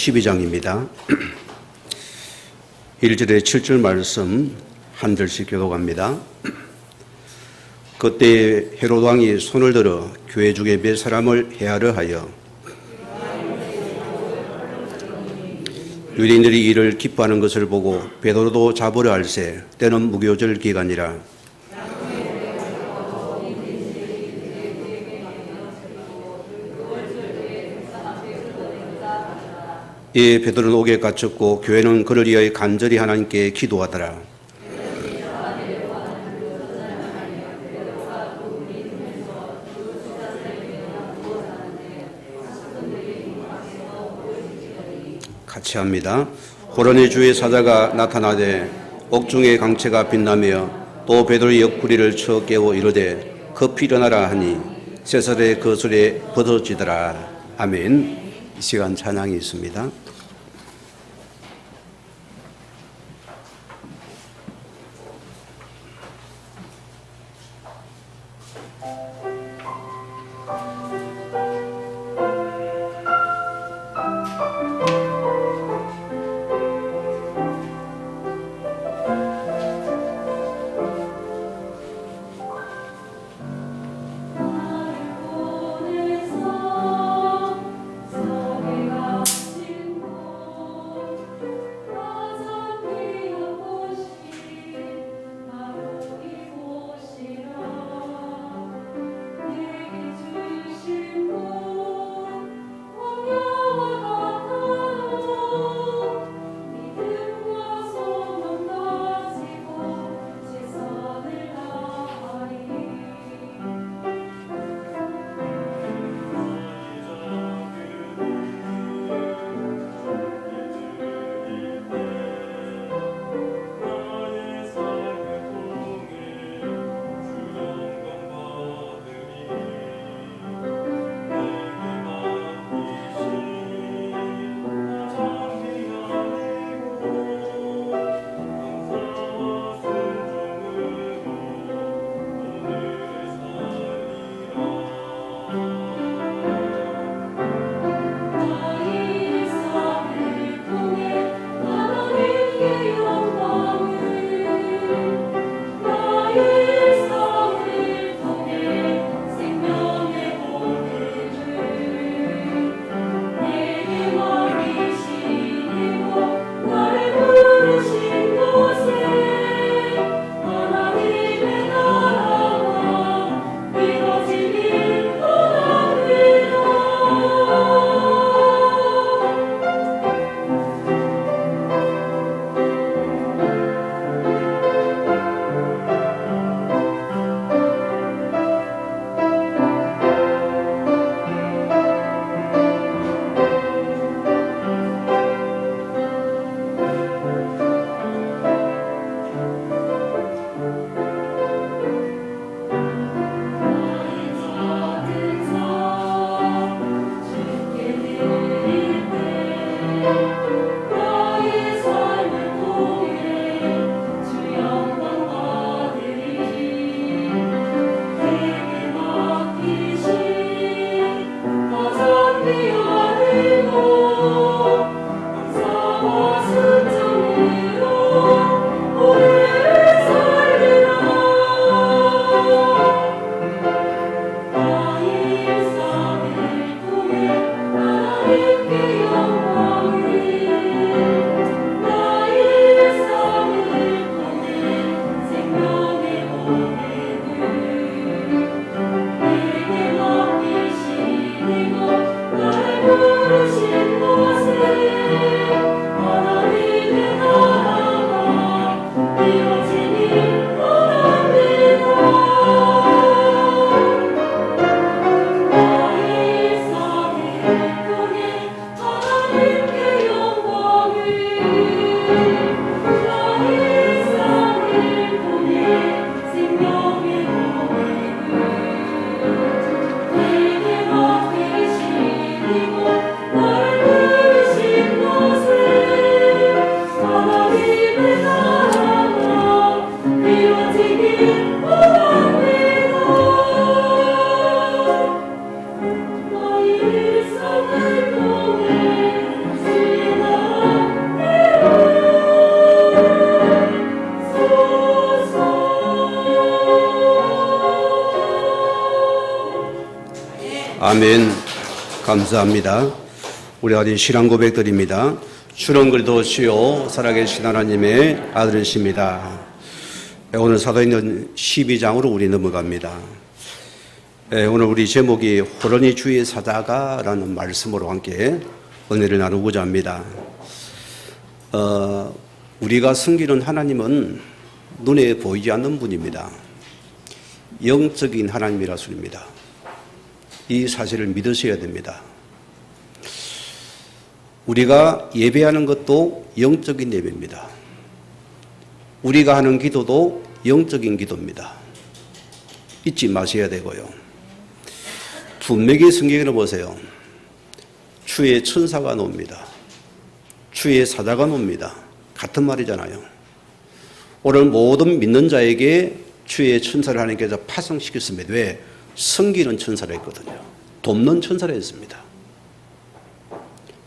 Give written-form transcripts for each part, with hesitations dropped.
12장입니다. 1절에 7절 말씀 한 절씩 교독합니다. 그때 헤롯 왕이 손을 들어 교회 중에 몇 사람을 해하려 하여 유대인들이 이를 기뻐하는 것을 보고 베드로도 잡으려 할세 때는 무교절 기간이라. 이에 베드로는 옥에 갇혔고 교회는 그를 위하여 간절히 하나님께 기도하더라. 같이 합니다. 호련의 주의 사자가 나타나되 옥중의 강체가 빛나며 또 베드로의 옆구리를 쳐 깨워 이르되 급히 일어나라 하니 쇠설의 거슬에 벗어지더라. 아멘. 이 시간 찬양이 있습니다. 아멘. 감사합니다. 우리 아들 신앙 고백드립니다. 주는 그래도 주요 살아계신 하나님의 아들이십니다. 오늘 사도행전 12장으로 우리 넘어갑니다. 오늘 우리 제목이 호련히 주의 사자가라는 말씀으로 함께 은혜를 나누고자 합니다. 우리가 섬기는 하나님은 눈에 보이지 않는 분입니다. 영적인 하나님이라 소리입니다. 이 사실을 믿으셔야 됩니다. 우리가 예배하는 것도 영적인 예배입니다. 우리가 하는 기도도 영적인 기도입니다. 잊지 마셔야 되고요. 분명히 성경을 보세요. 주의 천사가 놉니다. 주의 사자가 놉니다. 같은 말이잖아요. 오늘 모든 믿는 자에게 주의 천사를 하나님께서 파송시켰습니다. 왜? 섬기는 천사라 했거든요. 돕는 천사라 했습니다.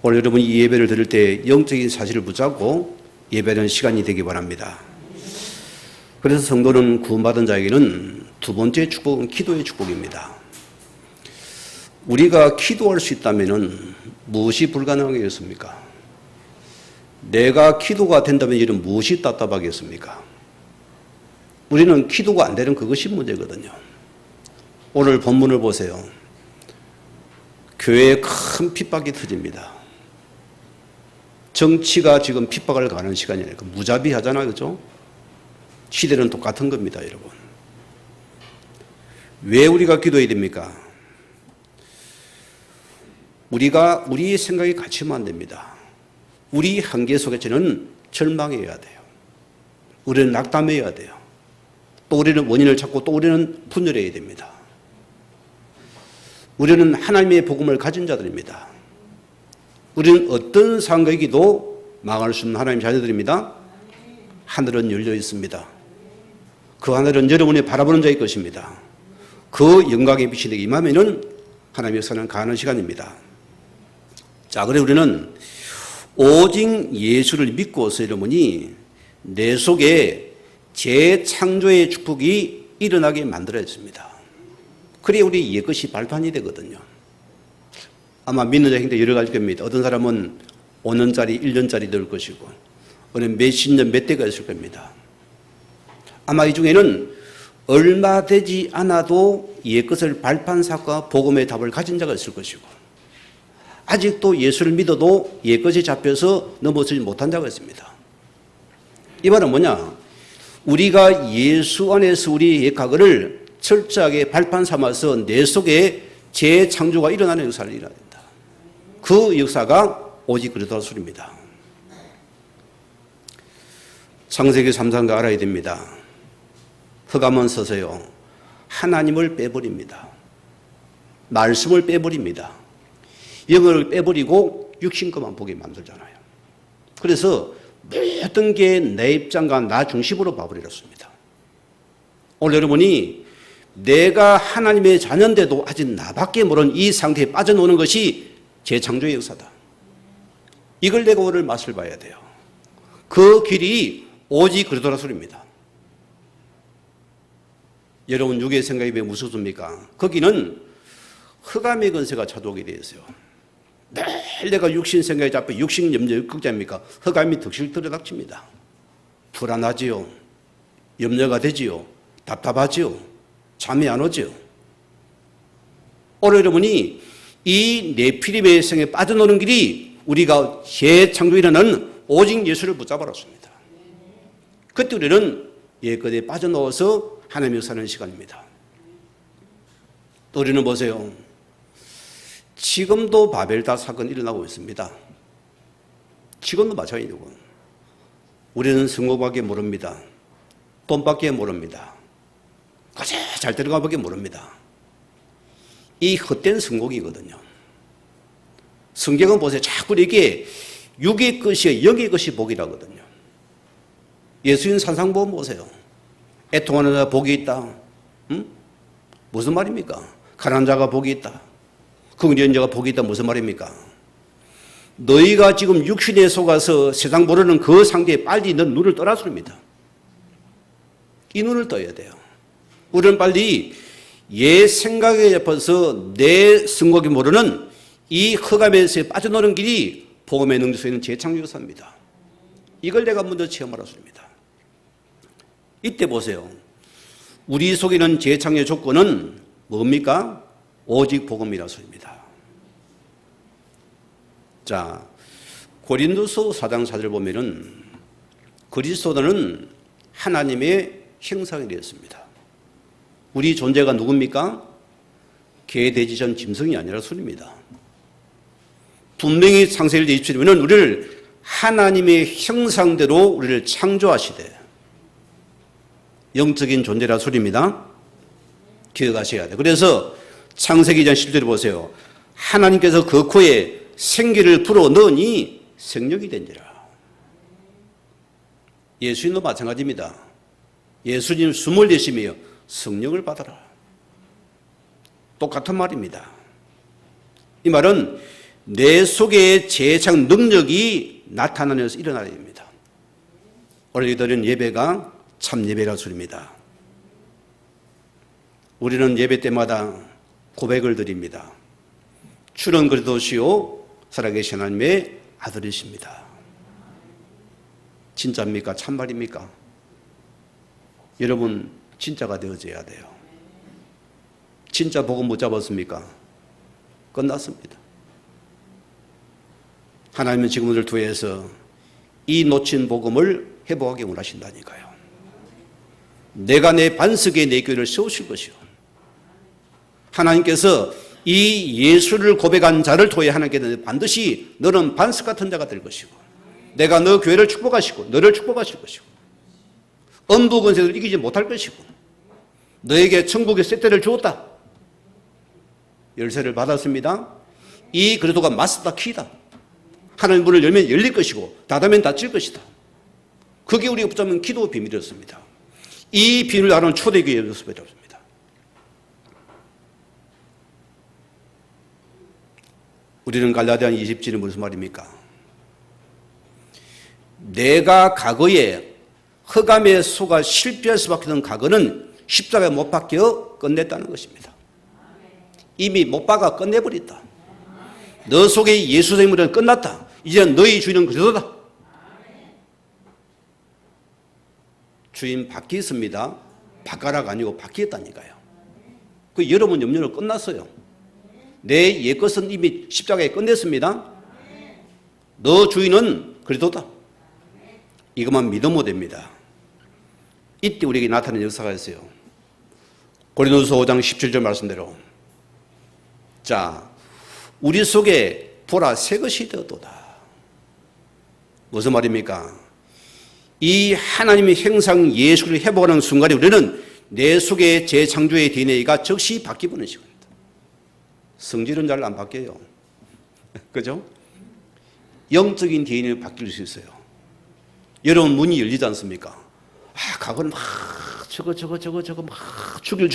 오늘 여러분 이 예배를 드릴 때 영적인 사실을 붙잡고 예배하는 시간이 되기 바랍니다. 그래서 성도는 구원받은 자에게는 두 번째 축복은 기도의 축복입니다. 우리가 기도할 수 있다면 무엇이 불가능하겠습니까? 내가 기도가 된다면 이런 무엇이 답답하겠습니까? 우리는 기도가 안 되는 그것이 문제거든요. 오늘 본문을 보세요. 교회에 큰 핍박이 터집니다. 정치가 지금 핍박을 가는 시간이니까 무자비하잖아요. 그죠? 시대는 똑같은 겁니다, 여러분. 왜 우리가 기도해야 됩니까? 우리가 우리의 생각이 갇히면 안 됩니다. 우리 한계 속에서는 절망해야 돼요. 우리는 낙담해야 돼요. 또 우리는 원인을 찾고 또 우리는 분열해야 됩니다. 우리는 하나님의 복음을 가진 자들입니다. 우리는 어떤 상황이기도 망할 수 없는 하나님의 자녀들입니다. 하늘은 열려 있습니다. 그 하늘은 여러분이 바라보는 자의 것입니다. 그 영광의 빛이 내게 임하면은 하나님의 역사는 가는 시간입니다. 자, 그래 우리는 오직 예수를 믿고서 여러분이 내 속에 재창조의 축복이 일어나게 만들어야 했습니다. 그래야 우리 옛것이 발판이 되거든요. 아마 믿는 자 형태 여러 가지 겁니다. 어떤 사람은 5년짜리, 1년짜리 될 것이고, 어느 몇십 년, 몇 대가 있을 겁니다. 아마 이 중에는 얼마 되지 않아도 옛것을 발판 삼고 복음의 답을 가진 자가 있을 것이고, 아직도 예수를 믿어도 옛것이 잡혀서 넘어서지 못한 자가 있습니다. 이 말은 뭐냐? 우리가 예수 안에서 우리의 옛과거를 철저하게 발판 삼아서 내 속에 재창조가 일어나는 역사를 일어나야 된다. 그 역사가 오직 그리스도 술입니다. 창세기 3장도 알아야 됩니다. 흑암은 서서요 하나님을 빼버립니다. 말씀을 빼버립니다. 영을 빼버리고 육신 것만 보게 만들잖아요. 그래서 모든 게 내 입장과 나 중심으로 봐버렸습니다. 오늘 여러분이 내가 하나님의 자녀인데도 아직 나밖에 모르는 이 상태에 빠져노는 것이 재창조의 역사다. 이걸 내가 오늘 맛을 봐야 돼요. 그 길이 오직 그리스도라 소리입니다. 여러분 육의 생각이 왜 무섭습니까? 거기는 흑암의 권세가 차도하게 되어 있어요. 매일 내가 육신 생각에 잡혀 육신 염려 극자입니까? 흑암이 득실 들여닥칩니다. 불안하지요. 염려가 되지요. 답답하지요. 잠이 안 오죠. 오늘 여러분이 이 네피림의 생에 빠져노는 길이 우리가 재창조에 일어나는 오직 예수를 붙잡아놨습니다. 그때 우리는 옛것에 빠져넣어서 하나님의 사는 시간입니다. 또 우리는 보세요. 지금도 바벨탑 사건이 일어나고 있습니다. 지금도 마찬가지고 우리는 성공밖에 모릅니다. 돈밖에 모릅니다. 가장 잘 들어가밖에 모릅니다. 이 헛된 성공이거든요. 성경은 보세요. 자꾸 이게 육의 것이 영의 것이 복이라거든요. 예수님 산상보험 보세요. 애통하는 자가 복이 있다. 응? 무슨 말입니까? 가난한 자가 복이 있다. 긍휼한 자가 복이 있다. 무슨 말입니까? 너희가 지금 육신에 속아서 세상 모르는 그 상태에 빨리 넌 눈을 떠라 소리입니다. 이 눈을 떠야 돼요. 우리는 빨리 얘 생각에 잡혀서 내 승곡이 모르는 이 흑암에서 빠져노는 길이 복음의 능력 속에 있는 재창조 역사입니다. 이걸 내가 먼저 체험하라 소리입니다. 이때 보세요. 우리 속에 있는 재창조 조건은 뭡니까? 오직 복음이라 소리입니다. 자, 고린도서 4장 4절 보면은 그리스도는 하나님의 형상이 되었습니다. 우리 존재가 누굽니까? 개, 돼지, 전, 짐승이 아니라 소리입니다. 분명히 창세기를 입히려면 우리를 하나님의 형상대로 우리를 창조하시되 영적인 존재라 소리입니다. 기억하셔야 돼요. 그래서 창세기 2장 10절에 보세요. 하나님께서 그 코에 생기를 불어넣으니 생명이 된지라. 예수님도 마찬가지입니다. 예수님 숨을 내쉬며 성령을 받아라. 똑같은 말입니다. 이 말은 내 속에 재창 능력이 나타나면서 일어나야 됩니다. 오늘 드린 예배가 참 예배라 소리입니다. 우리는 예배 때마다 고백을 드립니다. 주는 그리스도시요 살아계신 하나님의 아들이십니다. 진짜입니까? 참말입니까? 여러분 진짜가 되어져야 돼요. 진짜 복음 못 잡았습니까? 끝났습니다. 하나님은 지금 오늘 통해서 이 놓친 복음을 회복하게 원하신다니까요. 내가 내 반석에 내 교회를 세우실 것이요. 하나님께서 이 예수를 고백한 자를 통해 하나님께서 반드시 너는 반석 같은 자가 될 것이고 내가 너 교회를 축복하시고 너를 축복하실 것이고 음부 권세를 이기지 못할 것이고 너에게 천국의 세대를 주었다. 열쇠를 받았습니다. 이 그리스도가 마스터 키다. 하나님 문을 열면 열릴 것이고 닫으면 닫힐 것이다. 그게 우리가 붙잡는 기도 비밀이었습니다. 이 비밀을 알아는 초대교회의 모습이 없습니다. 우리는 갈라디아 20절이 무슨 말입니까? 내가 과거에 흑암의 소가 실패할 수밖에 없는 과거는 십자가에 못 박혀 끝냈다는 것입니다. 이미 못 박아 끝내버렸다. 너 속에 예수 생물은 끝났다. 이제 너희 주인은 그리스도다. 주인 바뀌었습니다. 바꿔라가 아니고 바뀌었다니까요. 그 여러분 염려는 끝났어요. 내 옛것은 이미 십자가에 끝냈습니다. 너 주인은 그리스도다. 이것만 믿으면 됩니다. 이때 우리에게 나타나는 역사가 있어요. 고린도서 5장 17절 말씀대로 자 우리 속에 보라 새 것이 되었도다. 무슨 말입니까? 이 하나님의 형상 예수를 회복하는 순간에 우리는 내 속에 재창조의 DNA가 즉시 바뀌는 시간입니다. 성질은 잘 안 바뀌어요. 그죠? 영적인 DNA는 바뀔 수 있어요. 여러분 문이 열리지 않습니까? 과거는 막 저거 막 죽일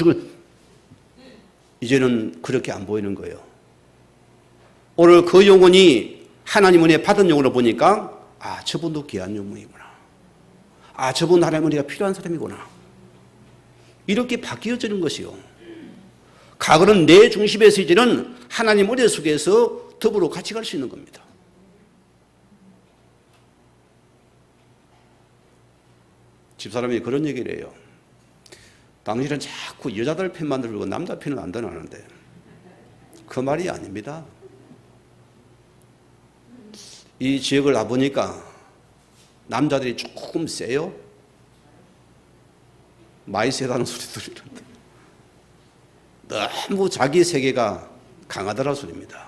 이제는 그렇게 안 보이는 거예요. 오늘 그 영혼이 하나님 은혜 받은 영혼을 보니까 저분도 귀한 영혼이구나. 저분 하나님 은혜가 필요한 사람이구나. 이렇게 바뀌어지는 것이요. 과거는 내 중심에서 이제는 하나님 은혜 속에서 더불어 같이 갈 수 있는 겁니다. 집사람이 그런 얘기를 해요. 당신은 자꾸 여자들 편만 들고 남자 편은 안 드나는데 그 말이 아닙니다. 이 지역을 와보니까 남자들이 조금 세요. 많이 세다는 소리 들리는데 너무 자기 세계가 강하더라 소리입니다.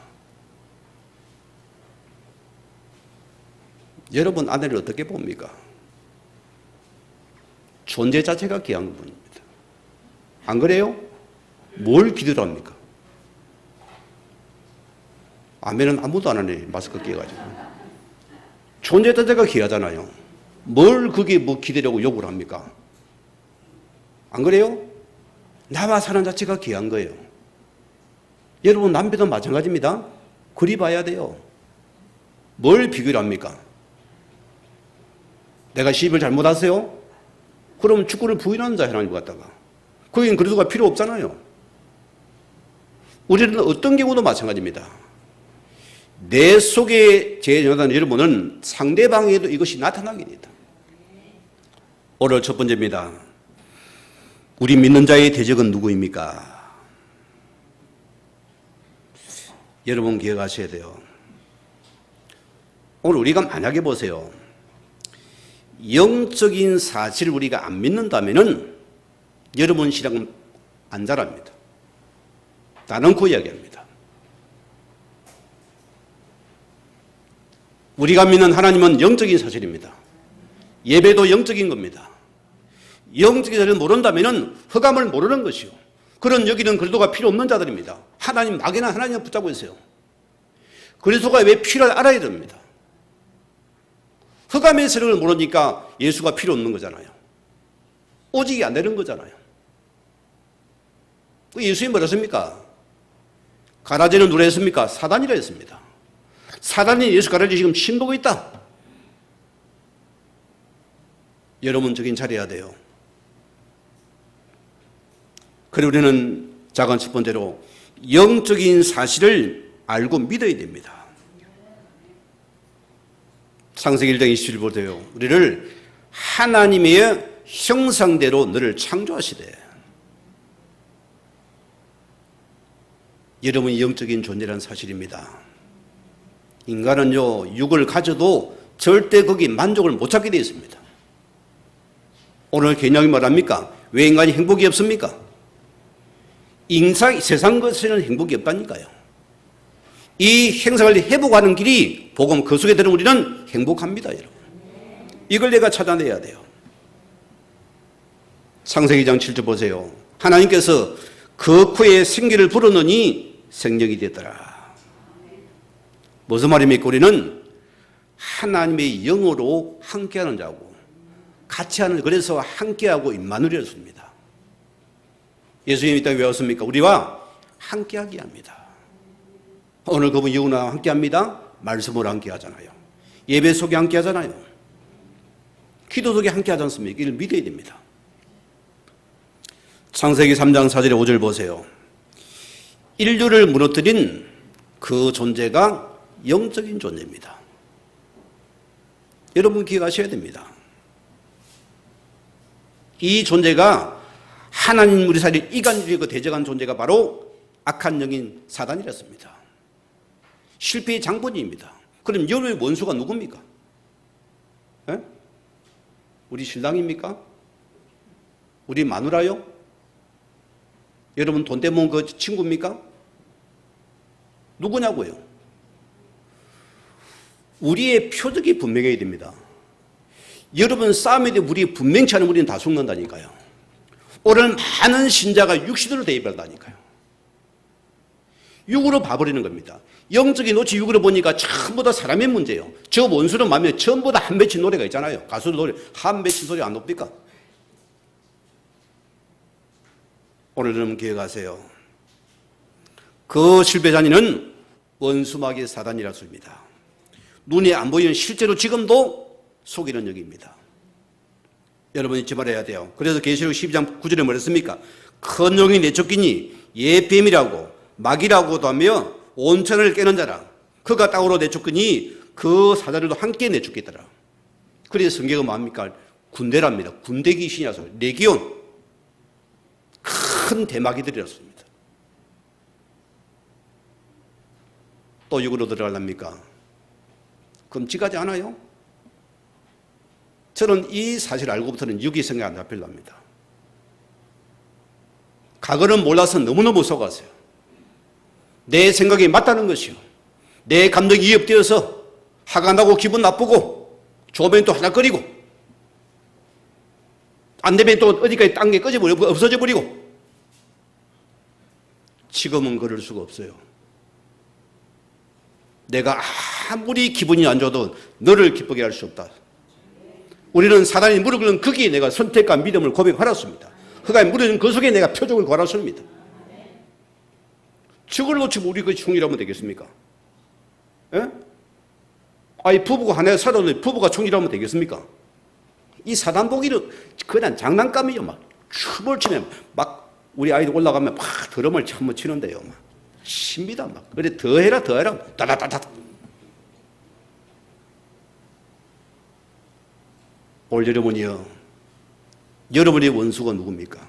여러분 아내를 어떻게 봅니까? 존재 자체가 귀한 분입니다. 안 그래요? 뭘 기대를 합니까? 아멘은 아무도 안 하네. 마스크 끼어가지고. 존재 자체가 귀하잖아요. 뭘 그게 뭐 기대려고 욕을 합니까? 안 그래요? 나와 사는 자체가 귀한 거예요. 여러분 남편도 마찬가지입니다. 그리 봐야 돼요. 뭘 비교를 합니까? 내가 시집을 잘못했어요? 그럼 축구를 부인하는 자 하나님 갖다가 거긴 그리스도가 필요 없잖아요. 우리는 어떤 경우도 마찬가지입니다. 내 속에 재현하는 여러분은 상대방에도 이것이 나타나게 됩니다. 오늘 첫 번째입니다. 우리 믿는 자의 대적은 누구입니까? 여러분 기억하셔야 돼요. 오늘 우리가 만약에 보세요. 영적인 사실을 우리가 안 믿는다면은 여러분 신앙은 안 자랍니다. 나는 그 이야기합니다. 우리가 믿는 하나님은 영적인 사실입니다. 예배도 영적인 겁니다. 영적인 사실을 모른다면은 흑암을 모르는 것이요. 그런 여기는 그리스도가 필요 없는 자들입니다. 하나님 막연한 하나님을 붙잡고 있어요. 그리스도가 왜 필요를 알아야 됩니다. 흑암의 세력을 모르니까 예수가 필요 없는 거잖아요. 오직이 안 되는 거잖아요. 예수님이 뭐라 했습니까? 가라지는 누가 했습니까? 사단이라 했습니다. 사단이 예수 가라지 지금 신보고 있다. 여러분 저긴 잘해야 돼요. 그리고 우리는 작은 첫 번째로 영적인 사실을 알고 믿어야 됩니다. 창세기 1장 27절 보세요. 우리를 하나님의 형상대로 너를 창조하시되. 여러분이 영적인 존재라는 사실입니다. 인간은요, 육을 가져도 절대 거기 만족을 못 찾게 되어 있습니다. 오늘 개념이 뭐랍니까? 왜 인간이 행복이 없습니까? 세상 것에는 행복이 없다니까요. 이 행상을 회복하는 길이 복음 그 속에 들은 우리는 행복합니다, 여러분. 이걸 내가 찾아내야 돼요. 창세기 2장 7절 보세요. 하나님께서 그 코에 생기를 불어넣으니 생명이 되더라. 무슨 말입니까? 우리는 하나님의 영으로 함께하는 자고 같이 하는, 그래서 함께하고 임마누엘이었습니다. 예수님이 이 땅에 왜 왔습니까? 우리와 함께하게 합니다. 오늘 그분 영으로 함께합니다. 말씀으로 함께하잖아요. 예배 속에 함께하잖아요. 기도 속에 함께하지 않습니까? 이를 믿어야 됩니다. 창세기 3장 4절에 5절 보세요. 인류를 무너뜨린 그 존재가 영적인 존재입니다. 여러분 기억하셔야 됩니다. 이 존재가 하나님 우리 사이를 이간질이고 대적한 존재가 바로 악한 영인 사단이었습니다. 실패의 장본인입니다. 그럼 여러분의 원수가 누굽니까? 에? 우리 신랑입니까? 우리 마누라요? 여러분 돈 때문에 그 친구입니까? 누구냐고요? 우리의 표적이 분명해야 됩니다. 여러분 싸움에 대해 우리 분명치 않으면 우리는 다 죽는다니까요. 오늘 많은 신자가 육신으로 대입한다니까요. 육으로 봐버리는 겁니다. 영적인 노치 육으로 보니까 전부 다 사람의 문제예요. 저 원수는 마음에 전부 다 한 맺힌 노래가 있잖아요. 가수들 노래 한 맺힌 소리 안 높습니까? 오늘은 기억하세요. 그 실패자니는 원수마귀의 사단이라 씁니다. 눈에 안 보이는 실제로 지금도 속이는 영입니다. 여러분 잊지 말아야 돼요. 그래서 계시록 12장 9절에 뭐랬습니까? 큰 영이 내쫓기니 예 뱀이라고 마귀라고도 하며 온천을 깨는 자라. 그가 땅으로 내쫓기니 그 사자들도 함께 내쫓겠더라. 그래서 성경은 뭡니까? 군대랍니다. 군대 귀신이라서 레기온. 큰 대마귀들이었습니다. 또 육으로 들어가랍니까? 끔찍하지 않아요? 저는 이 사실 알고부터는 육이 생각 안 잡힐랍니다. 과거는 몰라서 너무너무 속았어요. 내 생각이 맞다는 것이요. 내 감정이 위협되어서 화가 나고 기분 나쁘고 좋으면 또 하나거리고 안 되면 또 어디까지 딴 게 꺼져버리고 없어져 버리고. 지금은 그럴 수가 없어요. 내가 아무리 기분이 안 좋아도 너를 기쁘게 할 수 없다. 우리는 사단이 무릎 꿇는 거기에 내가 선택과 믿음을 고백하였습니다. 흑암이 무너진 그 속에 내가 표적을 구하였습니다. 저걸 놓치고 우리 그 총리라면 되겠습니까? 예? 아니 부부가 하나에 살았는데 부부가 총리라면 되겠습니까? 이 사단 보기는 그냥 장난감이죠. 막 춤을 추면 막 우리 아이들 올라가면 막 드럼을 한번 치는데요. 막 십니다. 막. 그래, 더 해라, 더 해라. 따다다다. 올 여러분이요. 여러분의 원수가 누굽니까?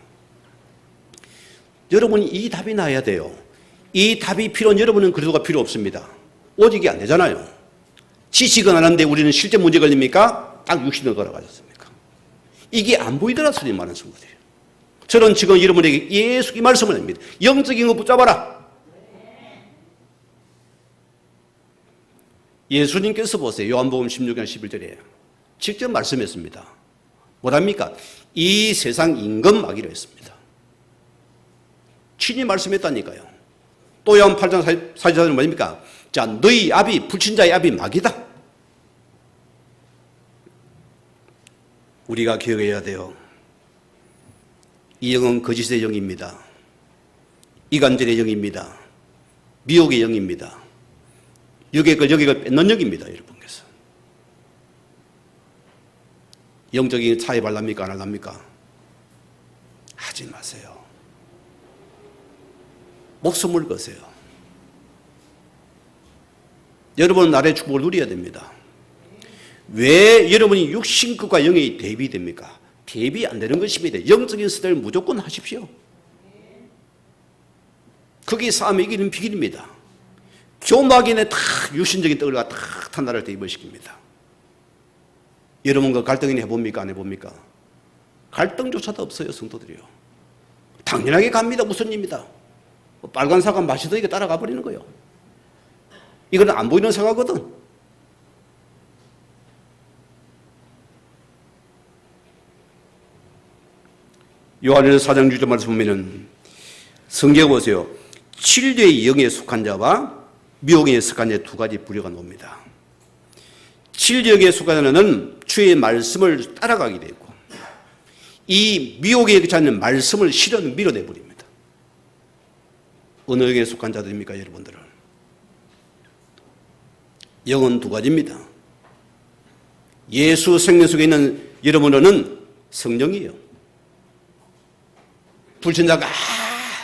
여러분이 이 답이 나야 돼요. 이 답이 필요한 여러분은 그래도가 필요 없습니다. 오직이 안 되잖아요. 지식은 하는데 우리는 실제 문제 걸립니까? 딱 육신을 걸어가셨습니까? 이게 안 보이더라 소리 많은 친구들이에요. 저는 지금 여러분에게 예수 이 말씀을 합니다. 영적인 거 붙잡아라. 예수님께서 보세요. 요한복음 16장 11절에 직접 말씀했습니다. 뭐랍니까? 이 세상 임금마귀로 했습니다. 친히 말씀했다니까요. 또 요한 8장 44절은 뭐입니까? 자, 너희 아비, 불친자의 아비 마귀다. 우리가 기억해야 돼요. 이 영은 거짓의 영입니다. 이간질의 영입니다. 미혹의 영입니다. 여객을 뺏는 영입니다. 여러분께서. 영적인 차입 하랍니까? 안 하랍니까? 하지 마세요. 목숨을 거세요. 여러분은 나라의 축복을 누려야 됩니다. 왜 여러분이 육신급과 영이 대비됩니까? 대비 안 되는 것입니다. 영적인 스타일을 무조건 하십시오. 그게 싸움에 이기는 비결입니다. 교막인의 다 육신적인 떡을 다 나라를 대입시킵니다. 여러분 그 갈등이나 해봅니까? 안 해봅니까? 갈등조차도 없어요. 성도들이요. 당연하게 갑니다. 무슨 일입니다. 빨간 사과 마시더 이게 따라가 버리는 거예요. 이건 안 보이는 사과거든. 요한일서 4장 6절 말씀 보면은 성경 보세요. 진리의 영에 속한 자와 미혹에 속한 자 두 가지 부류가 나옵니다. 진리의 영에 속한 자는 주의 말씀을 따라가게 되고 이 미혹에 그치 않는 말씀을 실어 밀어내버립니다. 어느 영에 속한 자들입니까 여러분들은? 영은 두 가지입니다. 예수 생명 속에 있는 여러분은 성령이에요. 불신자가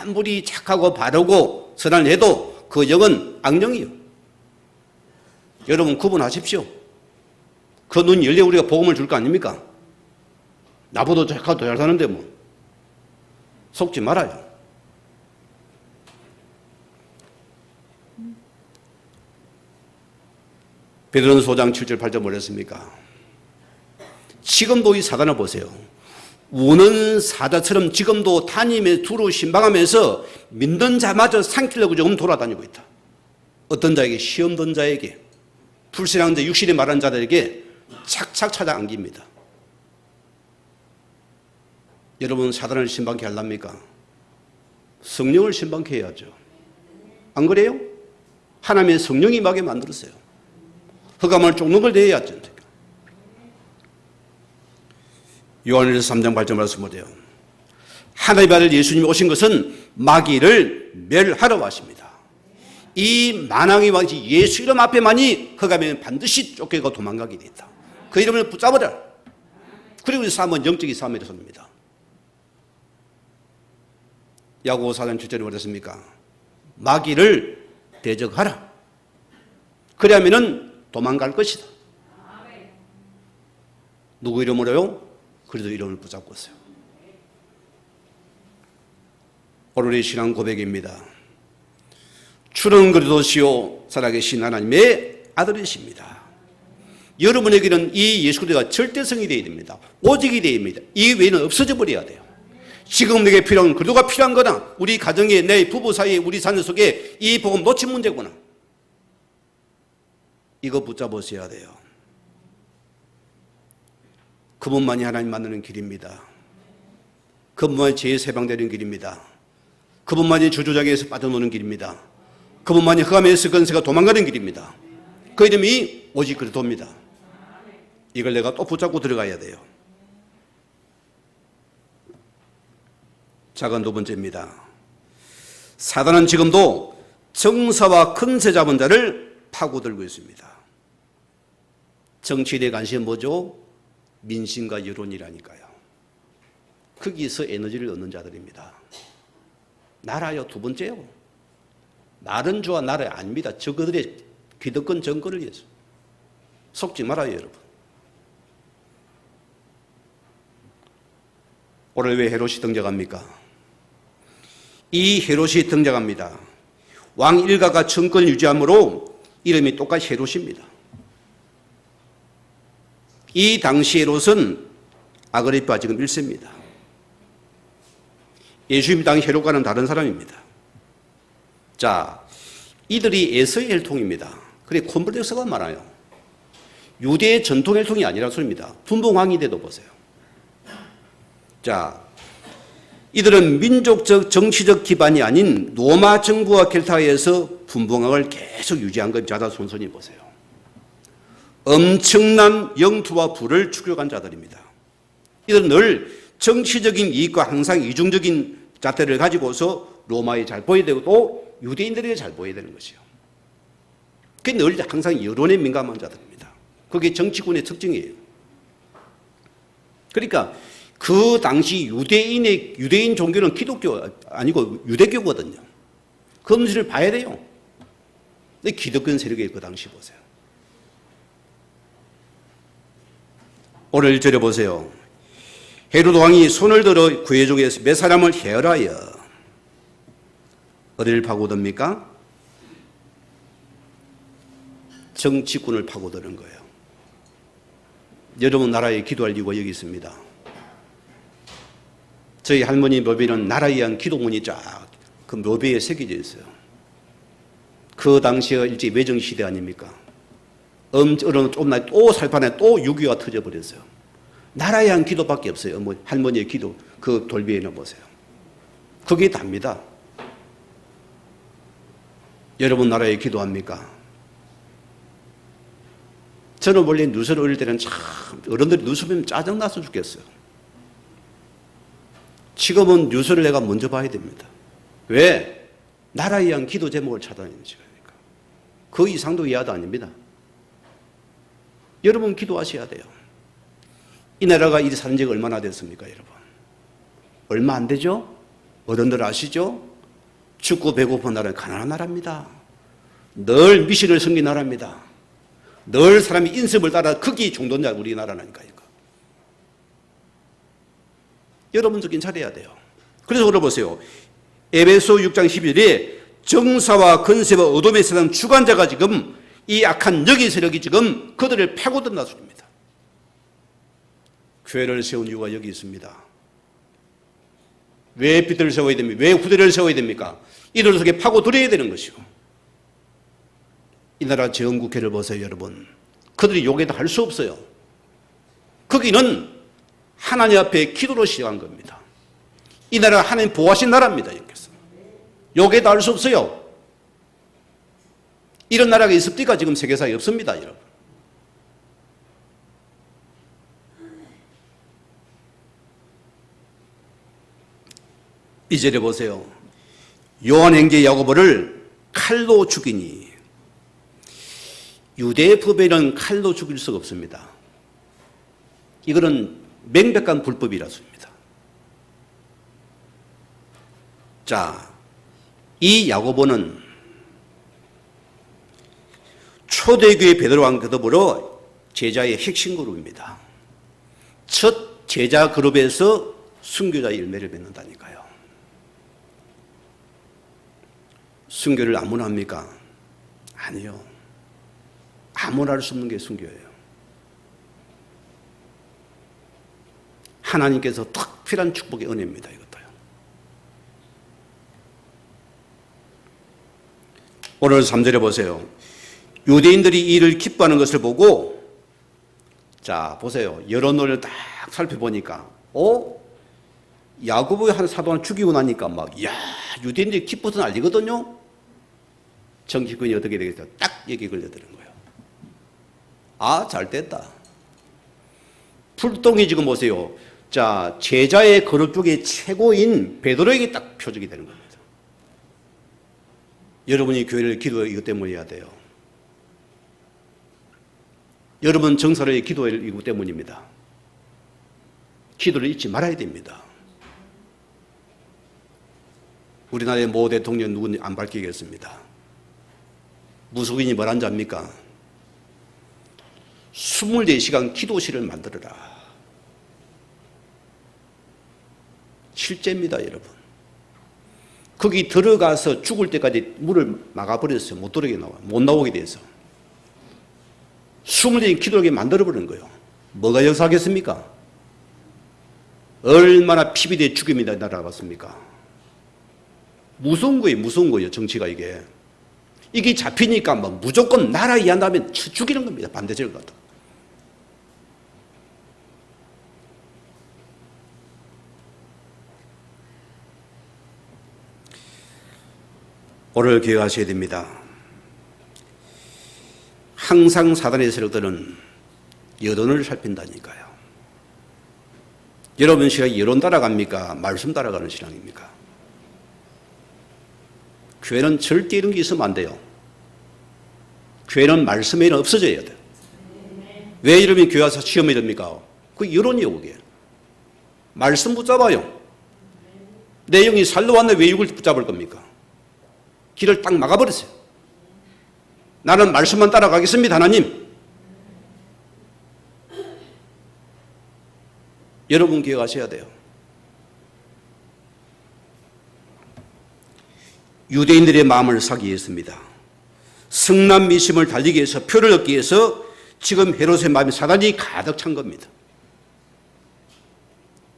아무리 착하고 바르고 선한 해도 그 영은 악령이요. 여러분 구분하십시오. 그 눈 열려 우리가 복음을 줄 거 아닙니까? 나보다 착하고 더 잘 사는데 뭐. 속지 말아요. 베드로전서 5장 7절 8절 뭐랬습니까? 지금도 이 사단을 보세요. 우는 사자처럼 지금도 타님의 두루 신방하면서 믿는 자마저 삼키려고 조금 돌아다니고 있다. 어떤 자에게? 시험 든 자에게, 불신앙 자, 육신이 말한 자들에게 착착 찾아 안깁니다. 여러분 사단을 신방케 하렵니까? 성령을 신방케 해야죠. 안 그래요? 하나님의 성령이 마게 만들었어요. 흑암을 쫓는 걸 내야죠. 요한일서 3장 8절 말씀 보세요. 하나님의 아들 예수님이 오신 것은 마귀를 멸하러 왔습니다. 이 만왕의 왕 예수 이름 앞에만이 흑암에는 반드시 쫓겨가 도망가게 됐다. 그 이름을 붙잡으라. 그리고 이 싸움은 영적인 싸움에 대해서입니다. 야고보 4장 7절에 뭐랬습니까? 마귀를 대적하라. 그래야면은 도망갈 것이다. 누구 이름으로요? 그래도 이름을 붙잡고 있어요. 오늘의 신앙 고백입니다. 주는 그리스도시요 살아계신 하나님의 아들이십니다. 여러분에게는 이 예수 그리스도가 절대성이 되어야 됩니다. 오직이 되어야 됩니다. 이 외에는 없어져 버려야 돼요. 지금 내게 필요한 그리스도가 필요한 거나 우리 가정에 내 부부 사이에 우리 자녀 속에 이 복음 놓친 문제구나. 이거 붙잡으셔야 돼요. 그분만이 하나님 만나는 길입니다. 그분만이 죄에서 해방되는 길입니다. 그분만이 저주자에게서 빠져노는 길입니다. 그분만이 흑암에서 건세가 도망가는 길입니다. 그 이름이 오직 그리스도입니다. 이걸 내가 또 붙잡고 들어가야 돼요. 작은 두 번째입니다. 사단은 지금도 정사와 근세 잡은 자를 파고들고 있습니다. 정치에 대해 관심은 뭐죠? 민심과 여론이라니까요. 거기서 에너지를 얻는 자들입니다. 나라요 두 번째요. 말은 좋아 나라 아닙니다. 저그들의 기득권 정권을 위해서. 속지 말아요, 여러분. 오늘 왜 헤롯이 등장합니까? 이 헤롯이 등장합니다. 왕 일가가 정권 유지함으로 이름이 똑같이 헤롯입니다. 이 당시 헤롯은 아그리파 지금 1세입니다. 예수님 당시 헤롯과는 다른 사람입니다. 자, 이들이 에서의 혈통입니다. 그래 콤플렉스가 많아요. 유대의 전통 혈통이 아니라 소리입니다. 분봉왕인데도 보세요. 자, 이들은 민족적 정치적 기반이 아닌 로마 정부와 결탁해서 분봉왕을 계속 유지한 것 자다손손이 보세요. 엄청난 영토와 부를 축적한 자들입니다. 이들은 늘 정치적인 이익과 항상 이중적인 잣대를 가지고서 로마에 잘 보여야 되고 또 유대인들에게 잘 보여야 되는 것이요. 그게 늘 항상 여론에 민감한 자들입니다. 그게 정치군의 특징이에요. 그러니까 그 당시 유대인 종교는 기독교 아니고 유대교거든요. 그 음식을 봐야 돼요. 근데 기득권 세력이 그 당시 보세요. 오늘 1절에 보세요. 헤롯 왕이 손을 들어 그의 중에서 몇 사람을 해열하여 어디를 파고듭니까? 정치군을 파고드는 거예요. 여러분 나라에 기도할 이유가 여기 있습니다. 저희 할머니 묘비는 나라에 의한 기도문이 쫙 그 묘비에 새겨져 있어요. 그 당시에 일제 외정 시대 아닙니까? 또 살판에 또 6.25가 터져버렸어요. 나라에 의한 기도밖에 없어요. 뭐 할머니의 기도 그 돌비에는 보세요. 그게 답니다. 여러분 나라에 기도합니까? 저는 원래 뉴스를 어릴 때는 참 어른들이 뉴스 보면 짜증나서 죽겠어요. 지금은 뉴스를 내가 먼저 봐야 됩니다. 왜? 나라에 의한 기도 제목을 찾아내는 시간이니까. 그 이상도 이하도 아닙니다. 여러분 기도하셔야 돼요. 이 나라가 이리 사는 지가 얼마나 됐습니까, 여러분? 얼마 안 되죠? 어른들 아시죠? 춥고 배고픈 나라는 가난한 나라입니다. 늘 미신을 섬긴 나라입니다. 늘 사람이 인습을 따라 극이 종돈자 우리나라라니까요. 여러분 정신 차려야 돼요. 그래서 물어보세요. 에베소 6장 11절에 정사와 건세와 어둠의 세상 주관자가 지금 이 악한 영의 세력이 지금 그들을 파고든다 소리입니다. 교회를 세운 이유가 여기 있습니다. 왜 빛을 세워야 됩니까? 왜 후대를 세워야 됩니까? 이들 속에 파고들여야 되는 것이요. 이 나라 제헌국회를 보세요, 여러분. 그들이 요괴도 할 수 없어요. 거기는 하나님 앞에 기도로 시작한 겁니다. 이 나라가 하나님 보호하신 나라입니다. 여기서. 요괴도 할 수 없어요. 이런 나라가 있습니까? 지금 세계사에 없습니다, 여러분. 이절에 보세요. 요한행제 야고보를 칼로 죽이니. 유대의 법에는 칼로 죽일 수가 없습니다. 이거는 명백한 불법이라서입니다. 자, 이 야고보는 초대교회 베드로와 더불어 제자의 핵심 그룹입니다. 첫 제자 그룹에서 순교자의 열매를 맺는다니까요. 순교를 아무나 합니까? 아니요. 아무나 할 수 없는 게 순교예요. 하나님께서 특별한 축복의 은혜입니다. 이것도요. 오늘 3절에 보세요. 유대인들이 이를 기뻐하는 것을 보고, 자 보세요. 여론을 딱 살펴보니까 야고보의 한 사도를 죽이고 나니까 막 야 유대인들이 기뻐서 난리거든요. 정치권이 어떻게 되겠어요? 딱 여기 걸려드는 거예요. 아, 잘 됐다. 풀동이 지금 보세요. 자, 제자의 그룹 중에 최고인 베드로에게 딱 표적이 되는 겁니다. 여러분이 교회를 기도해 이것 때문에 해야 돼요. 여러분 정사를 기도해 이것 때문입니다. 기도를 잊지 말아야 됩니다. 우리나라의 모 대통령 누군지 안 밝히겠습니다. 무속인이 뭐란 줄 압니까? 24시간 기도실을 만들어라. 실제입니다, 여러분. 거기 들어가서 죽을 때까지 문을 막아버렸어요. 못 나오게 돼서. 24시간 기도하게 만들어버린 거예요. 뭐가 역사하겠습니까? 얼마나 피비대 죽임이 날아갔습니까? 무서운 거예요, 정치가 이게. 이게 잡히니까 뭐 무조건 나라 이한다면 죽이는 겁니다. 반대절 같은. 오늘 기억하셔야 됩니다. 항상 사단의 세력들은 여론을 살핀다니까요. 여러분 신앙이 여론 따라갑니까? 말씀 따라가는 신앙입니까? 교회는 절대 이런 게 있으면 안 돼요. 교회는 말씀에는 없어져야 돼요. 왜 이러면 교회 와서 시험이 됩니까? 그 여론이요, 그게. 말씀 붙잡아요. 내용이 살로 왔네 왜 육을 붙잡을 겁니까? 길을 딱 막아버렸어요. 나는 말씀만 따라가겠습니다, 하나님. 여러분 기억하셔야 돼요. 유대인들의 마음을 사기 위해서입니다. 성난 미심을 달리기 위해서, 표를 얻기 위해서 지금 헤롯의 마음에 사단이 가득 찬 겁니다.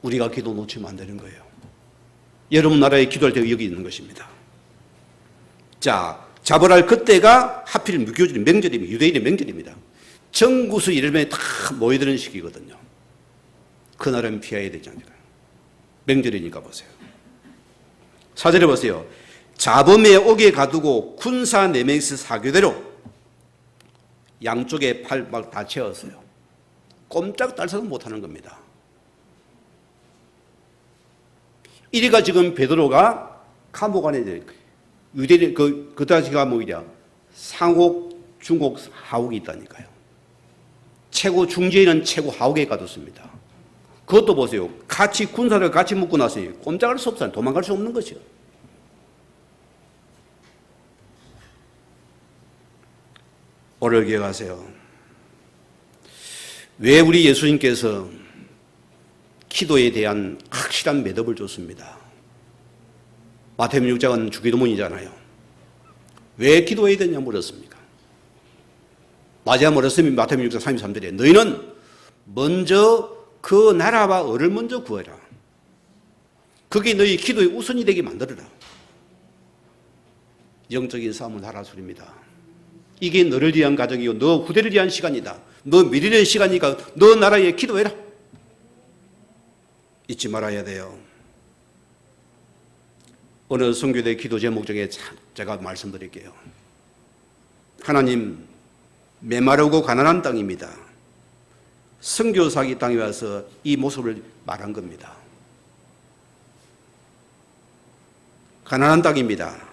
우리가 기도 놓치면 안 되는 거예요. 여러분 나라에 기도할 때가 여기 있는 것입니다. 자, 자벌할 그때가 하필 무교절인 명절입니다. 유대인의 명절입니다. 정구수 이름에 다 모여드는 시기거든요. 그날은 피해야 되지 않을까요? 명절이니까 보세요. 4절에 보세요. 자범의 옥에 가두고 군사 4명에서 사교대로 양쪽에 팔 막 다 채웠어요. 꼼짝달싹 못하는 겁니다. 이리가 지금 베드로가 감옥 안에 유대인 그 당시가 뭐냐 상옥, 중옥, 하옥이 있다니까요. 최고 중재인은 최고 하옥에 가뒀습니다. 그것도 보세요. 같이 군사를 같이 묶고 나서니 꼼짝할 수 없어요. 도망갈 수 없는 것이요. 오늘 기억하세요. 왜 우리 예수님께서 기도에 대한 확실한 매듭을 줬습니다. 마태복음 6장은 주기도문이잖아요. 왜 기도해야 되냐 물었습니까? 마지막 물었으면 마태복음 6장 33절에 너희는 먼저 그 나라와 의를 먼저 구해라. 그게 너희 기도의 우선이 되게 만들어라. 영적인 싸움을 하라 소리입니다. 이게 너를 위한 가정이고 너 후대를 위한 시간이다. 너 미래의 시간이니까 너 나라에 기도해라. 잊지 말아야 돼요. 오늘 선교대 기도 제목 중에 제가 말씀드릴게요. 하나님, 메마르고 가난한 땅입니다. 선교사기 땅에 와서 이 모습을 말한 겁니다. 가난한 땅입니다.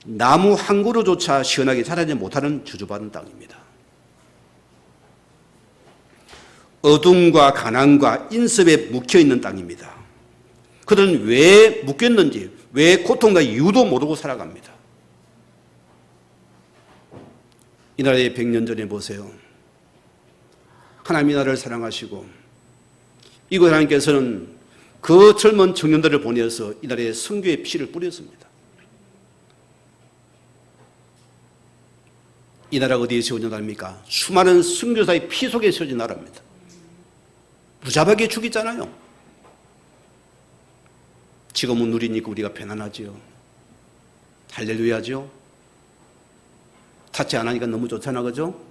나무 한 그루조차 시원하게 자라지 못하는 저주받은 땅입니다. 어둠과 가난과 인습에 묵혀있는 땅입니다. 그들은 왜 묵혔는지, 왜 고통과 이유도 모르고 살아갑니다. 이 나라의 100년 전에 보세요. 하나님이 나라를 사랑하시고 이곳 하나님께서는 그 젊은 청년들을 보내서 이 나라에 선교의 피를 뿌렸습니다. 이 나라가 어디에 세워진 나라입니까? 수많은 선교사의 피 속에 세워진 나라입니다. 무자박에 죽이잖아요. 지금은 누리니까 우리가 편안하지요. 할렐루야죠. 타치 안 하니까 너무 좋잖아, 그죠?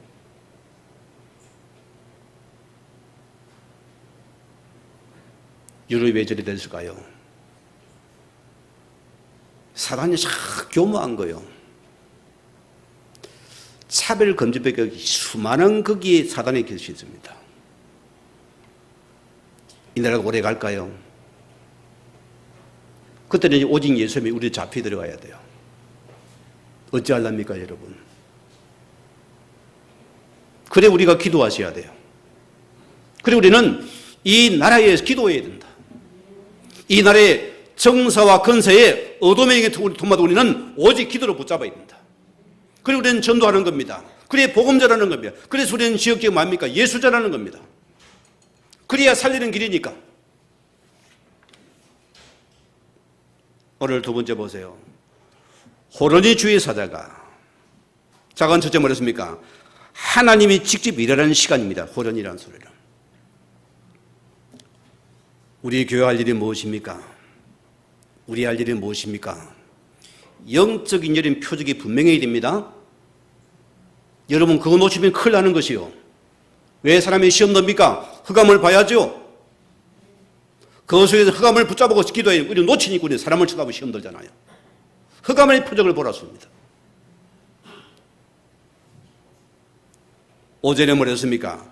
유럽이 왜 저리 됐을까요? 사단이 참 교묘한 거예요. 차별금지법에 수많은 거기에 사단의 것이 있습니다. 이 나라가 오래 갈까요? 그때는 오직 예수님이 우리 잡히 들어가야 돼요. 어찌하렵니까, 여러분? 그래 우리가 기도하셔야 돼요. 그래 우리는 이 나라에 기도해야 된다. 이 나라의 정사와 건세에 어둠에게 돈마다 우리는 오직 기도로 붙잡아야 된다. 그리고 우리는 전도하는 겁니다. 그래야 복음 전하는 겁니다. 그래서 우리는 지역적 뭡니까? 예수 전하는 겁니다. 그래야 살리는 길이니까. 오늘 두 번째 보세요. 호련히 주의 사자가. 작은 첫째 뭐랬습니까? 하나님이 직접 일하는 시간입니다. 호련이라는 소리는. 우리 교회 할 일이 무엇입니까? 우리 할 일이 무엇입니까? 영적인 열린 표적이 분명해야 됩니다. 여러분 그거 놓치면 큰일 나는 것이요. 왜 사람이 시험 듭니까? 흑암을 봐야죠. 그 속에서 흑암을 붙잡고 기도해. 우리 놓치니까 우리 사람을 쳐다보고 시험 들잖아요. 흑암의 표적을 보라습니다. 오전에 뭐랬습니까?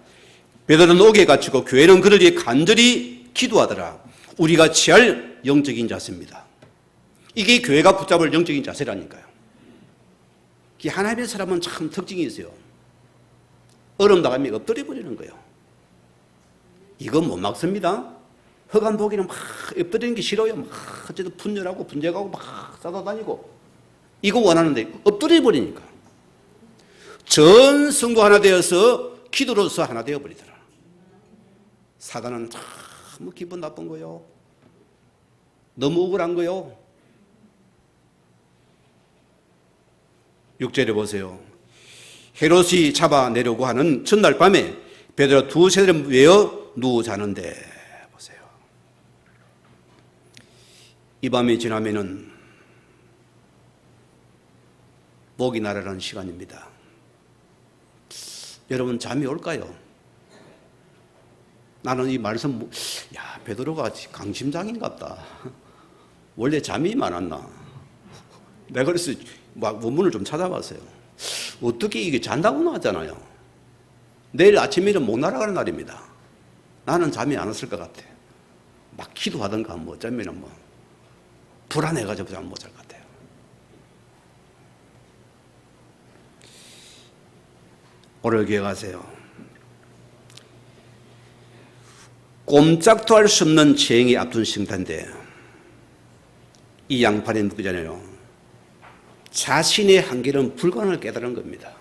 베드로는 옥에 갇히고 교회는 그를 위해 간절히 기도하더라. 우리가 취할 영적인 자세입니다. 이게 교회가 붙잡을 영적인 자세라니까요. 하나님의 사람은 참 특징이 있어요. 얼음 나가면 엎드려 버리는 거예요. 이건 못 막습니다. 흑암 보기는 막 엎드리는 게 싫어요. 막 어쨌든 분열하고 분쟁하고 막 싸다다니고 이거 원하는데 엎드려 버리니까 전 성도 하나 되어서 기도로서 하나 되어 버리더라. 사단은 참 기분 나쁜 거요. 너무 억울한 거요. 6절에 보세요. 헤롯이 잡아내려고 하는 전날 밤에 베드로 두세를 외어 누워 자는데 보세요. 이 밤이 지나면은 목이 날아가는 시간입니다. 여러분 잠이 올까요? 나는 이 말씀, 야 베드로가 강심장인갑다. 원래 잠이 많았나? 내가 그래서 막 원문을 좀 찾아봤어요. 어떻게 이게 잔다고 나왔잖아요. 내일 아침이면 못 날아가는 날입니다. 나는 잠이 안 왔을 것 같아. 막 기도하던가 뭐 어쩌면 뭐 불안해가지고 잠 못 잘 것 같아요. 오늘 기억하세요. 꼼짝도 할 수 없는 재앙이 앞둔 심탄데 이 양팔에 묶이잖아요. 자신의 한계는 불가능을 깨달은 겁니다.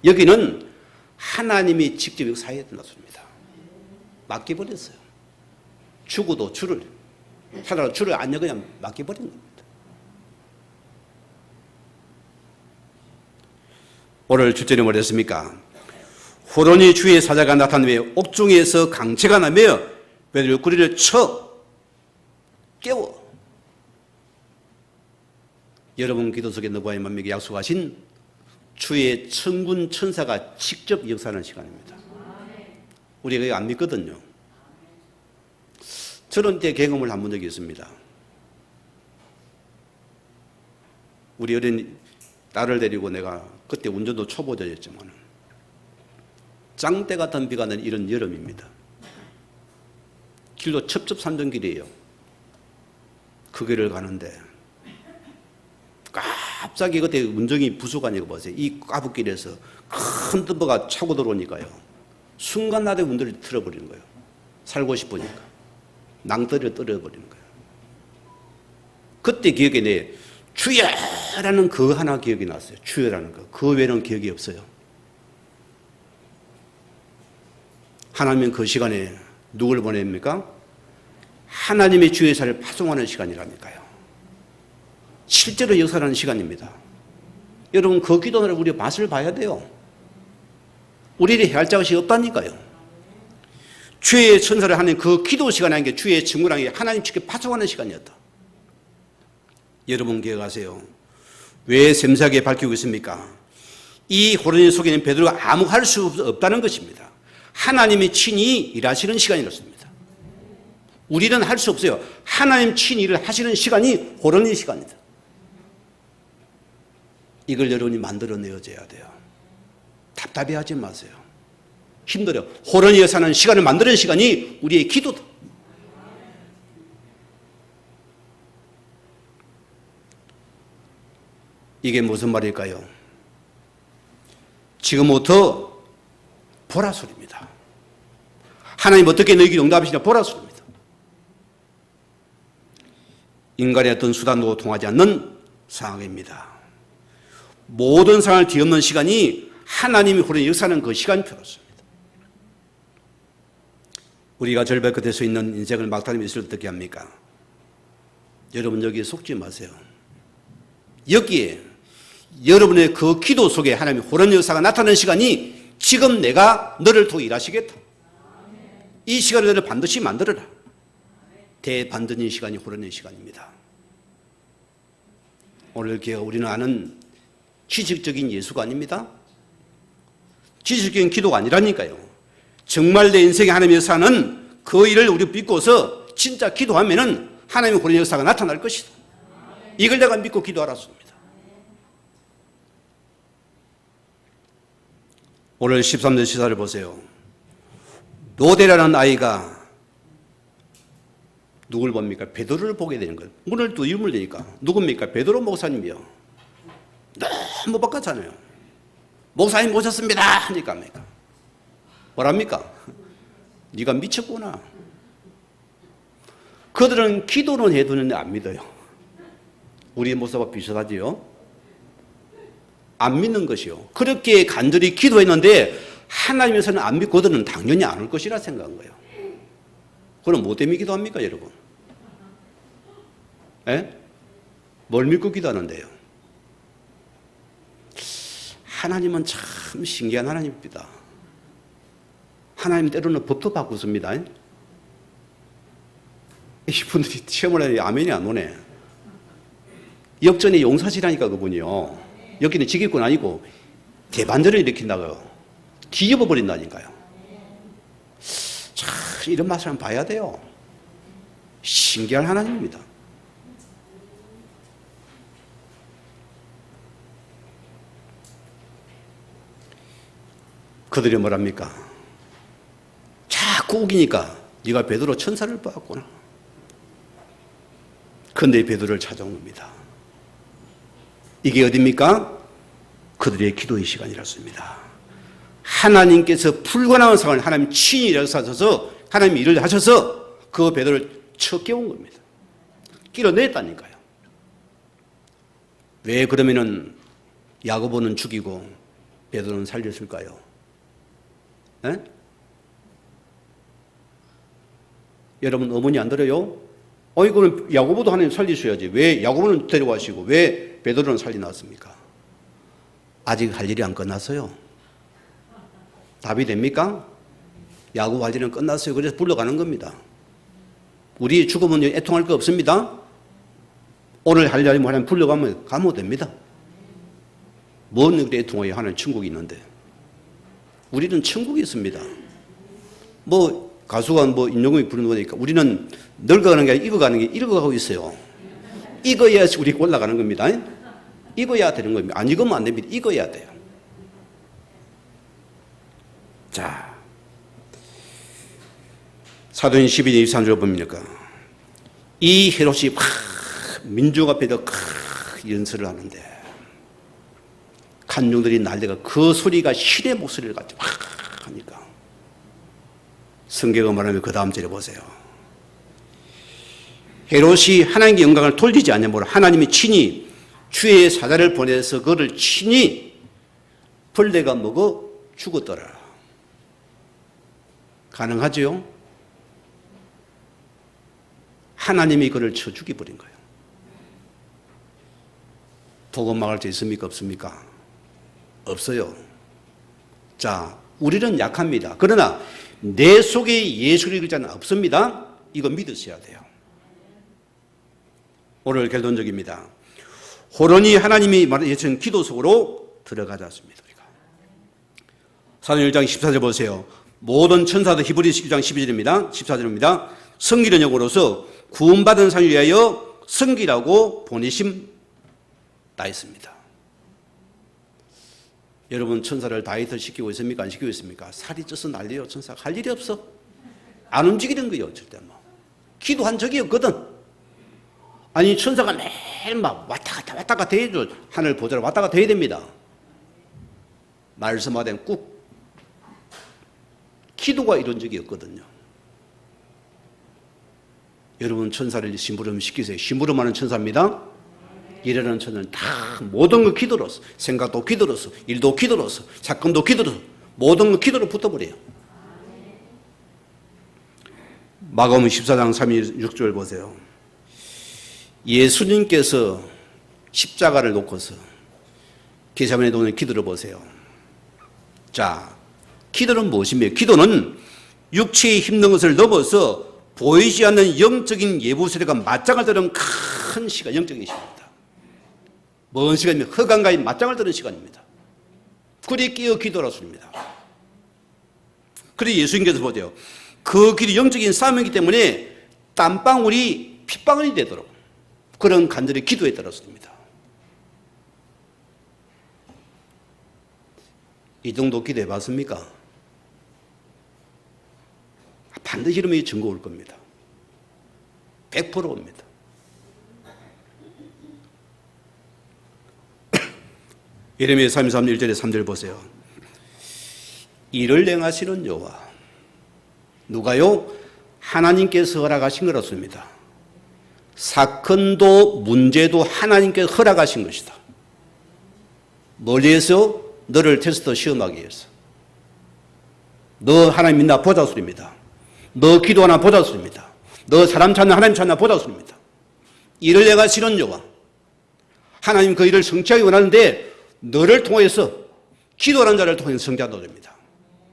여기는 하나님이 직접 역사해야 된다습니다. 맡겨버렸어요. 죽어도 줄을 하다가 줄을 안 여 그냥 맡겨버린 겁니다. 오늘 주제는 뭐랬습니까? 호련히 주의 사자가 나타나며 옥중에서 강체가 나며 베드로 구리를 쳐 깨워. 여러분 기도 속에 너와 만에게 약속하신 주의 천군 천사가 직접 역사하는 시간입니다. 우리가 이거 안 믿거든요. 저런 때 경험을 한 번 적이 있습니다. 우리 어린 딸을 데리고 내가 그때 운전도 초보자였지만 짱대 같은 비가 나는 이런 여름입니다. 길도 첩첩산중길이에요. 그 길을 가는데 갑자기 그때 운전이 부수가니까 보세요. 이 까붓길에서 큰 덤버가 차고 들어오니까요. 순간나대 운전을 틀어버리는 거예요. 살고 싶으니까. 낭떠러리를 떨어버리는 거예요. 그때 기억에 내 주여라는 그 하나 기억이 났어요. 주여라는 거. 그 외에는 기억이 없어요. 하나님은 그 시간에 누굴 보냅니까? 하나님의 주의 사를 파송하는 시간이라니까요. 실제로 역사하는 시간입니다. 여러분 그 기도를 우리가 맛을 봐야 돼요. 우리를 해할 자것이 없다니까요. 주의 천사를 하는 그 기도 시간이 게 주의 증거라는 게 하나님 측에 파송하는 시간이었다. 여러분 기억하세요. 왜 샘세하게 밝히고 있습니까? 이 호련히 속에는 베드로가 아무 할 수 없다는 것입니다. 하나님이 친히 일하시는 시간이었습니다. 우리는 할 수 없어요. 하나님 친히 일을 하시는 시간이 호련히 시간이다. 이걸 여러분이 만들어내어줘야 돼요. 답답해하지 마세요. 힘들어요. 호련히 사는 시간을 만드는 시간이 우리의 기도다. 이게 무슨 말일까요? 지금부터 보라 소리입니다. 하나님 어떻게 너희에게 응답하시냐 보라 소리입니다. 인간의 어떤 수단도 통하지 않는 상황입니다. 모든 상황을 뒤엎는 시간이 하나님이 호련히 역사하는 그 시간표였습니다. 우리가 절벽 끝에 서 있는 인생을 막다름이 있을 때 어떻게 합니까? 여러분 여기에 속지 마세요. 여기에 여러분의 그 기도 속에 하나님의 호련 역사가 나타나는 시간이 지금 내가 너를 통해 일하시겠다. 이 시간을 너를 반드시 만들어라. 대반전의 시간이 호련의 시간입니다. 오늘 우리는 아는 지식적인 예수가 아닙니다. 지식적인 기도가 아니라니까요. 정말 내 인생에 하나님의 역사는 그 일을 우리 믿고서 진짜 기도하면은 하나님의 호련의 역사가 나타날 것이다. 이걸 내가 믿고 기도하랐습니다. 오늘 13절 시사를 보세요. 노대라는 아이가 누굴 봅니까? 베드로를 보게 되는 거예요. 문을 또 유물되니까 누굽니까? 베드로 목사님이요. 너무 바꿨잖아요. 목사님 모셨습니다 하니까 합니까? 뭐랍니까? 네가 미쳤구나. 그들은 기도는 해두는데 안 믿어요. 우리 모습과 비슷하지요? 안 믿는 것이요. 그렇게 간절히 기도했는데 하나님에서는 안 믿고 그들은 당연히 안 올 것이라 생각한 거예요. 그럼 뭐 때문에 기도합니까, 여러분? 예? 뭘 믿고 기도하는데요? 하나님은 참 신기한 하나님입니다. 하나님 때로는 법도 바꾸습니다. 이분들이 시험을 하니 아멘이 안 오네. 역전의 용사시라니까 그분이요. 여기는 지기꾼 아니고 대반전을 일으킨다고요. 뒤집어 버린다니까요. 참 이런 맛을 한번 봐야 돼요. 신기한 하나님입니다. 그들이 뭐랍니까? 자꾸 우기니까 네가 베드로 천사를 보았구나. 그런데 베드로를 찾아온 겁니다. 이게 어디입니까? 그들의 기도의 시간이었습니다. 하나님께서 불가능한 상황을 하나님 친히 일하셔서 하나님이 일을 하셔서 그 베드로를 쳐 깨운 겁니다. 끌어냈다니까요. 왜 그러면은 야고보는 죽이고 베드로는 살렸을까요? 네? 여러분 어머니 안 들어요? 이거는 야고보도 하나님 살리셔야지. 왜 야고보는 데려가시고 왜 베드로는 살려놨습니까? 아직 할 일이 안 끝났어요. 답이 됩니까? 야고보 할 일은 끝났어요. 그래서 불러가는 겁니다. 우리 죽으면 애통할 거 없습니다. 오늘 할 일이 뭐 하나님 불러가면 가면 됩니다. 뭔 일에 애통해요? 하나님 천국이 있는데. 우리는 천국이 있습니다. 뭐 가수가 뭐 임영웅이 부르는 거니까 우리는 늙어가는 게 아니라 익어가는 게 익어가고 있어요. 익어야 우리 올라가는 겁니다. 익어야 되는 겁니다. 안 익으면 안 됩니다. 익어야 돼요. 자, 사도행 12장 23절 봅니까? 이 헤롯이 민족 앞에서 연설을 하는데 간중들이 난리가 그 소리가 신의 목소리를 가지고 하니까 성경을 말하면 그 다음 절에 보세요. 헤롯이 하나님께 영광을 돌리지 않으므로 하나님이 친히 주의 사자를 보내서 그를 친히 벌레가 먹어 죽었더라. 가능하죠? 하나님이 그를 쳐 죽여버린 거예요. 복음 막을 수 있습니까? 없습니까? 없어요. 자, 우리는 약합니다. 그러나 내 속에 예수를 글자는 없습니다. 이거 믿으셔야 돼요. 오늘 결론적입니다. 호련히 하나님이 말하신 기도 속으로 들어가지 않습니다. 사도행 1장 14절 보세요. 모든 천사들 히브리서 1장 12절입니다. 14절입니다. 성기는 영으로서 구원받은 사람을 위하여 성기라고 보내심 다 있습니다. 여러분 천사를 다이어트 시키고 있습니까? 안 시키고 있습니까? 살이 쪄서 난리요. 천사가 할 일이 없어. 안 움직이는 거예요. 절대 뭐. 기도한 적이 없거든. 아니 천사가 매일 막 왔다 갔다 해야죠. 하늘 보좌로 왔다 갔다 해야 됩니다. 말씀하되 꾹 기도가 이런 적이 없거든요. 여러분 천사를 심부름 시키세요. 심부름하는 천사입니다. 이러는 저는 다 모든 거 기도로서, 생각도 기도로서, 일도 기도로서, 사건도 기도로서, 모든 거 기도로 붙어버려요. 마가복음 14장 36절 보세요. 예수님께서 십자가를 놓고서 게세마네 동의 기도를 보세요. 자, 기도는 무엇입니까? 기도는 육체의 힘든 것을 넘어서 보이지 않는 영적인 예부 세례가 맞짱을 드는 큰 시간, 영적인 시간입니다. 먼 시간입니다. 흑암과의 맞짱을 드는 시간입니다. 그리 끼어 기도라 소리입니다. 그래 예수님께서 보세요. 그 길이 영적인 싸움이기 때문에 땀방울이 핏방울이 되도록 그런 간절히 기도했다는 소리입니다. 이 정도 기도해 봤습니까? 반드시 이러면 증거 올 겁니다. 100% 옵니다. 예레미야 33장 1절에 3절 보세요. 이를 행하시는 여호와 누가요? 하나님께서 허락하신 거라습니다. 사건도 문제도 하나님께서 허락하신 것이다. 멀리에서 너를 테스트 시험하기 위해서. 너 하나님 믿나 보자 소리입니다. 너 기도하나 보자 소리입니다. 너 사람 찾나 하나님 찾나 보자 소리입니다. 이를 내가 싫은 여호와 하나님 그 일을 성취하기 원하는데 너를 통해서 기도하는 자를 통해서 성취한다고 합니다.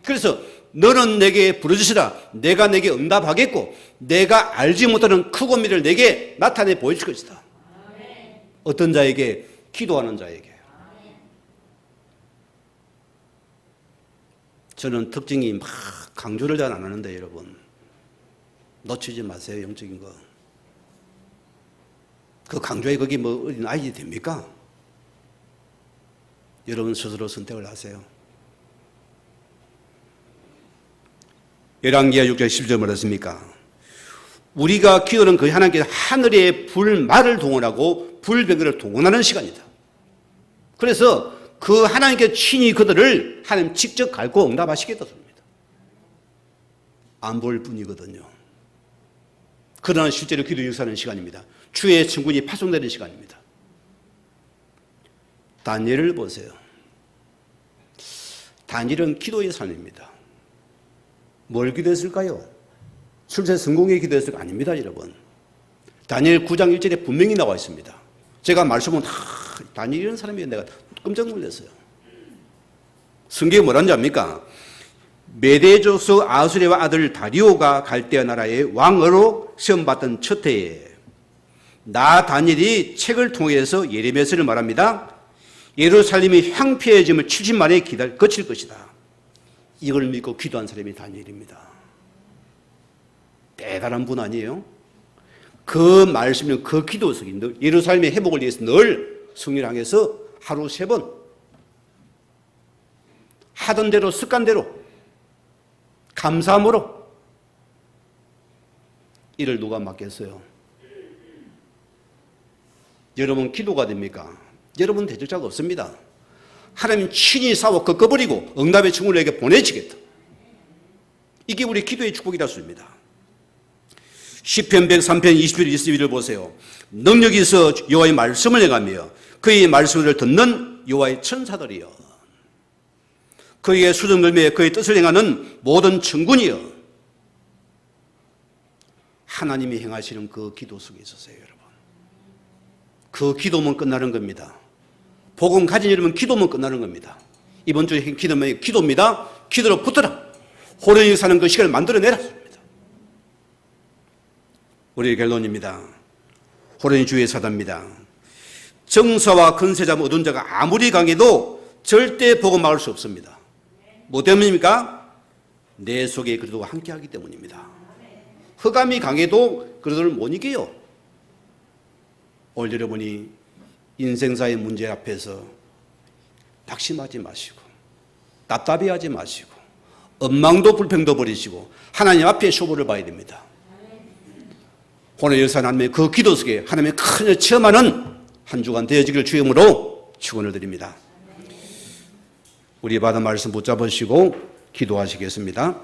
그래서 너는 내게 부르짖으라 내가 내게 응답하겠고 내가 알지 못하는 크고 미를 내게 나타내 보여줄 것이다. 어떤 자에게? 기도하는 자에게. 저는 특징이 막 강조를 잘 안 하는데 여러분 놓치지 마세요. 영적인 거. 그 강조에 거기 뭐 어린 아이들이 됩니까? 여러분 스스로 선택을 하세요. 열왕기하 6장 10절 뭐랬습니까? 우리가 기도는 그 하나님께서 하늘의 불말을 동원하고 불병거를 동원하는 시간이다. 그래서 그 하나님께 친히 그들을 하나님 직접 갈고 응답하시겠다 소리입니다. 안 볼 뿐이거든요. 그러나 실제로 기도 역사하는 시간입니다. 주의 천군이 파송되는 시간입니다. 다니엘을 보세요. 다니엘은 기도의 삶입니다. 뭘 기도했을까요? 출세 성공에 기도했을까? 아닙니다, 여러분. 다니엘 9장 1절에 분명히 나와 있습니다. 제가 말씀은 다니엘 이런 사람이 내가 깜짝 놀랐어요. 성경에 뭐라는지 압니까? 메대 족속 아수레와 아들 다리오가 갈대아 나라의 왕으로 시험받던 첫 해에 나 다니엘이 책을 통해서 예레미야서를 말합니다. 예루살렘이 황폐해짐을 70만에 거칠 것이다. 이걸 믿고 기도한 사람이 다니엘입니다. 대단한 분 아니에요? 그 말씀은 그 기도 속에 예루살렘의 회복을 위해서 늘 성령을 향해서 하루 3번 하던 대로 습관대로 감사함으로 이를 누가 맡겠어요? 여러분 기도가 됩니까? 여러분 대적자가 없습니다. 하나님 친히 싸워 꺾어버리고 응답의 친구를 내게 보내주겠다. 이게 우리 기도의 축복이라 습니다. 시편 103편 21, 22를 보세요. 능력이 있어 여호와의 말씀을 행하며 그의 말씀을 듣는 여호와의 천사들이여 그의 수정들매 그의 뜻을 행하는 모든 천군이여 하나님이 행하시는 그 기도 속에 있었어요. 여러분 그 기도면 끝나는 겁니다. 복음 가진 여러분 기도면 끝나는 겁니다. 이번 주에 기도면 기도입니다. 기도로 붙어라. 호련히 사는 그 시간을 만들어내라. 우리의 결론입니다. 호련히 주의 사답니다. 정사와 근세자 어두운 자가 아무리 강해도 절대 복음 막을 수 없습니다. 뭐 때문입니까? 내 속에 그리스도가 함께하기 때문입니다. 흑암이 강해도 그들을 못 이겨요. 오늘 여러분이 인생사의 문제 앞에서 낙심하지 마시고 답답해하지 마시고 엉망도 불평도 버리시고 하나님 앞에 쇼부를 봐야 됩니다. 오늘 열사 하나님의 그 기도 속에 하나님의 큰 일 체험하는 한 주간 되어지기를 주임으로 축원을 드립니다. 우리 받은 말씀 붙잡으시고 기도하시겠습니다.